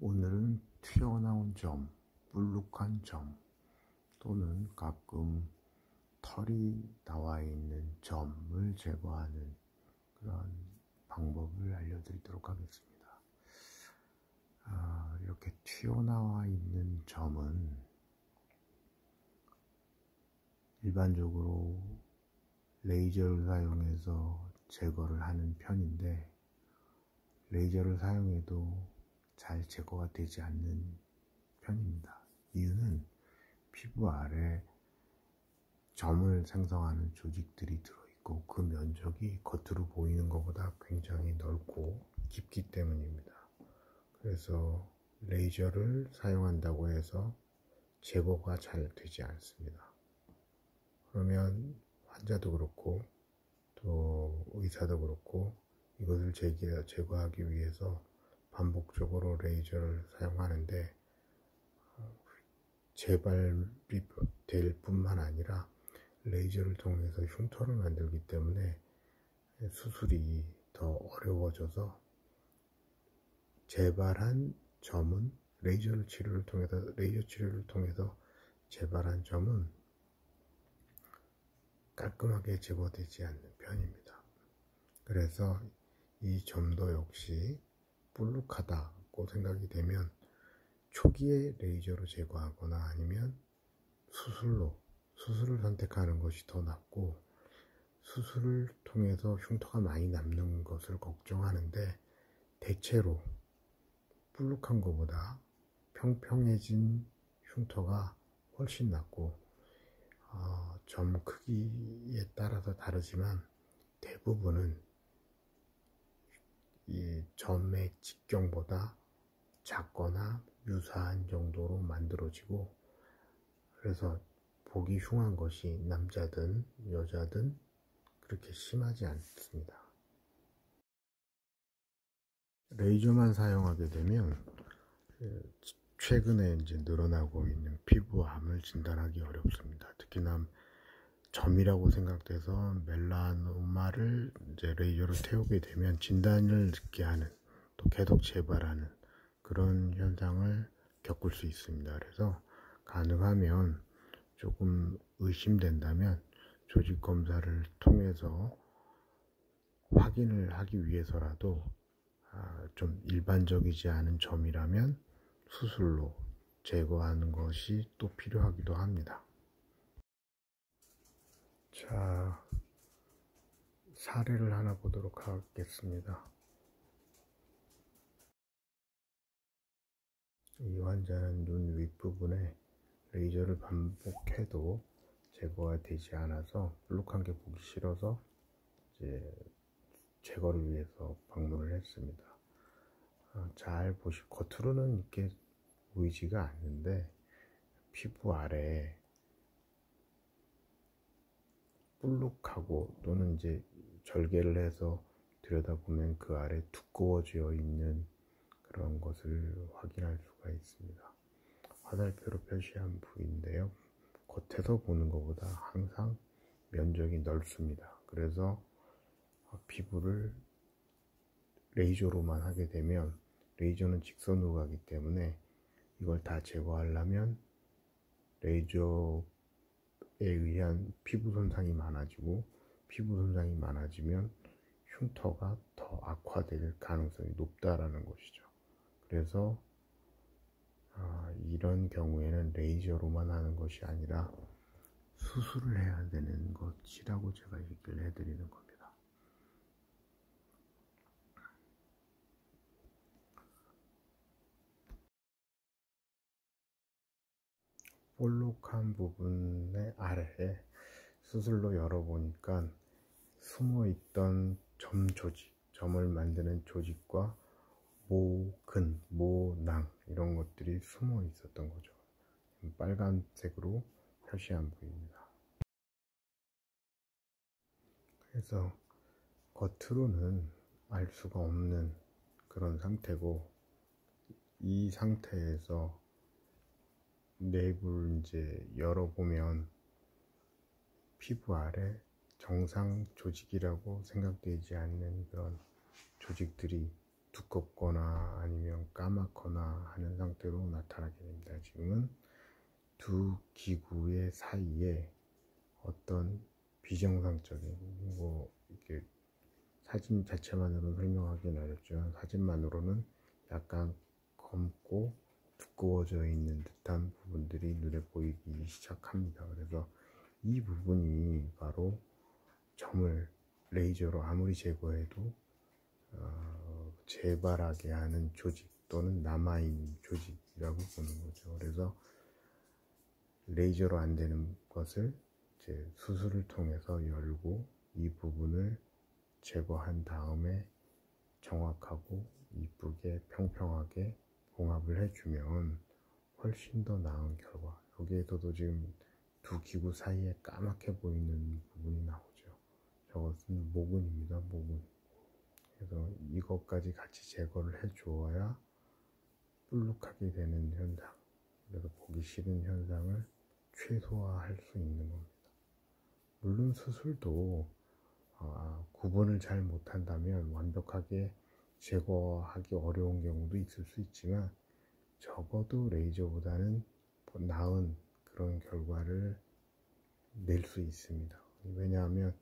오늘은 튀어나온 점, 불룩한 점 또는 가끔 털이 나와 있는 점을 제거하는 그런 방법을 알려드리도록 하겠습니다. 이렇게 튀어나와 있는 점은 일반적으로 레이저를 사용해서 제거를 하는 편인데, 레이저를 사용해도 잘 제거가 되지 않는 편입니다. 이유는 피부 아래 점을 생성하는 조직들이 들어있고 그 면적이 겉으로 보이는 것보다 굉장히 넓고 깊기 때문입니다. 그래서 레이저를 사용한다고 해서 제거가 잘 되지 않습니다. 그러면 환자도 그렇고 또 의사도 그렇고 이것을 제거하기 위해서 반복적으로 레이저를 사용하는데 재발이 될 뿐만 아니라 레이저를 통해서 흉터를 만들기 때문에 수술이 더 어려워져서 재발한 점은 레이저 치료를 통해서 재발한 점은 깔끔하게 제거되지 않는 편입니다. 그래서 이 점도 역시 불룩하다고 생각이 되면 초기에 레이저로 제거하거나 아니면 수술을 선택하는 것이 더 낫고, 수술을 통해서 흉터가 많이 남는 것을 걱정하는데 대체로 불룩한 것보다 평평해진 흉터가 훨씬 낫고, 점 크기에 따라서 다르지만 대부분은 이 점의 직경보다 작거나 유사한 정도로 만들어지고, 그래서 보기 흉한 것이 남자든 여자든 그렇게 심하지 않습니다. 레이저만 사용하게 되면 최근에 이제 늘어나고 있는 피부암을 진단하기 어렵습니다. 특히나 점이라고 생각돼서 멜라노마를 이제 레이저로 태우게 되면 진단을 늦게 하는, 또 계속 재발하는 그런 현상을 겪을 수 있습니다. 그래서 가능하면 조금 의심된다면 조직 검사를 통해서 확인을 하기 위해서라도 좀 일반적이지 않은 점이라면 수술로 제거하는 것이 또 필요하기도 합니다. 자, 사례를 하나 보도록 하겠습니다. 이 환자는 눈 윗부분에 레이저를 반복해도 제거가 되지 않아서 불룩한 게 보기 싫어서 이제 제거를 위해서 방문을 했습니다. 잘 겉으로는 이렇게 보이지가 않는데 피부 아래 불룩하고 또는 이제 절개를 해서 들여다보면 그 아래 두꺼워져 있는 그런 것을 확인할 수가 있습니다. 화살표로 표시한 부위인데요, 겉에서 보는 것보다 항상 면적이 넓습니다. 그래서 피부를 레이저로만 하게 되면, 레이저는 직선으로 가기 때문에 이걸 다 제거하려면 레이저에 의한 피부 손상이 많아지고, 피부 손상이 많아지면 흉터가 더 악화될 가능성이 높다라는 것이죠. 그래서 이런 경우에는 레이저로만 하는 것이 아니라 수술을 해야 되는 것이라고 제가 얘기를 해드리는 겁니다. 볼록한 부분의 아래에 수술로 열어보니까 숨어있던 점을 만드는 조직과 모근, 모낭 이런 것들이 숨어 있었던 거죠. 빨간색으로 표시한 부위입니다. 그래서 겉으로는 알 수가 없는 그런 상태고, 이 상태에서 내부를 이제 열어보면 피부 아래 정상 조직이라고 생각되지 않는 그런 조직들이 두껍거나 아니면 까맣거나 하는 상태로 나타나게 됩니다. 지금은 두 기구의 사이에 어떤 비정상적인, 이렇게 사진 자체만으로 설명하기는 어렵지만 사진만으로는 약간 검고 두꺼워져 있는 듯한 부분들이 눈에 보이기 시작합니다. 그래서 이 부분이 바로 점을 레이저로 아무리 제거해도 재발하게 하는 조직 또는 남아있는 조직이라고 보는 거죠. 그래서 레이저로 안 되는 것을 이제 수술을 통해서 열고 이 부분을 제거한 다음에 정확하고 이쁘게 평평하게 봉합을 해주면 훨씬 더 나은 결과. 여기에서도 지금 두 기구 사이에 까맣게 보이는 부분이 나오죠. 저것은 모근입니다. 모근. 그래서 이것까지 같이 제거를 해 주어야 볼록하게 되는 현상, 그래서 보기 싫은 현상을 최소화할 수 있는 겁니다. 물론 수술도 구분을 잘 못한다면 완벽하게 제거하기 어려운 경우도 있을 수 있지만 적어도 레이저보다는 나은 그런 결과를 낼 수 있습니다. 왜냐하면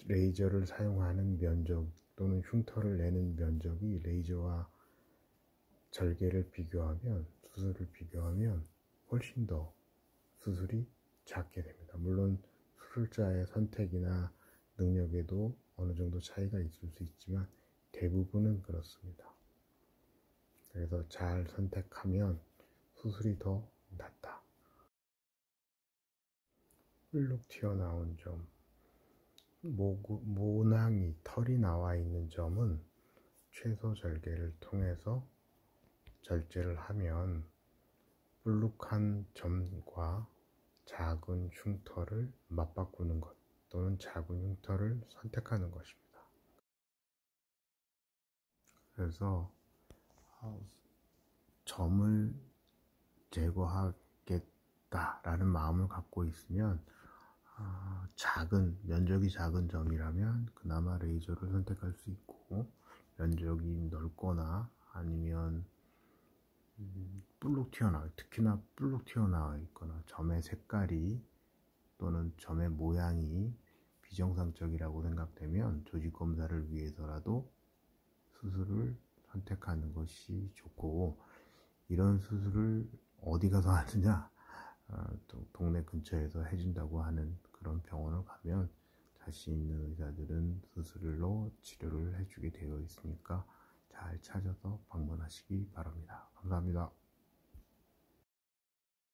레이저를 사용하는 면적 또는 흉터를 내는 면적이 레이저와 절개를 비교하면, 수술을 비교하면 훨씬 더 수술이 작게 됩니다. 물론 수술자의 선택이나 능력에도 어느 정도 차이가 있을 수 있지만 대부분은 그렇습니다. 그래서 잘 선택하면 수술이 더 낫다. 볼록 튀어나온 점, 모낭이 털이 나와 있는 점은 최소 절개를 통해서 절제를 하면 볼록한 점과 작은 흉터를 맞바꾸는 것 또는 작은 흉터를 선택하는 것입니다. 그래서 점을 제거하겠다라는 마음을 갖고 있으면 면적이 작은 점이라면 그나마 레이저를 선택할 수 있고, 면적이 넓거나 아니면 특히나 볼록 튀어나와 있거나 점의 색깔이 또는 점의 모양이 비정상적이라고 생각되면 조직 검사를 위해서라도 수술을 선택하는 것이 좋고, 이런 수술을 어디 가서 하느냐, 동네 근처에서 해준다고 하는 그런 병원을 가면 자신 있는 의사들은 수술로 치료를 해주게 되어 있으니까 잘 찾아서 방문하시기 바랍니다. 감사합니다.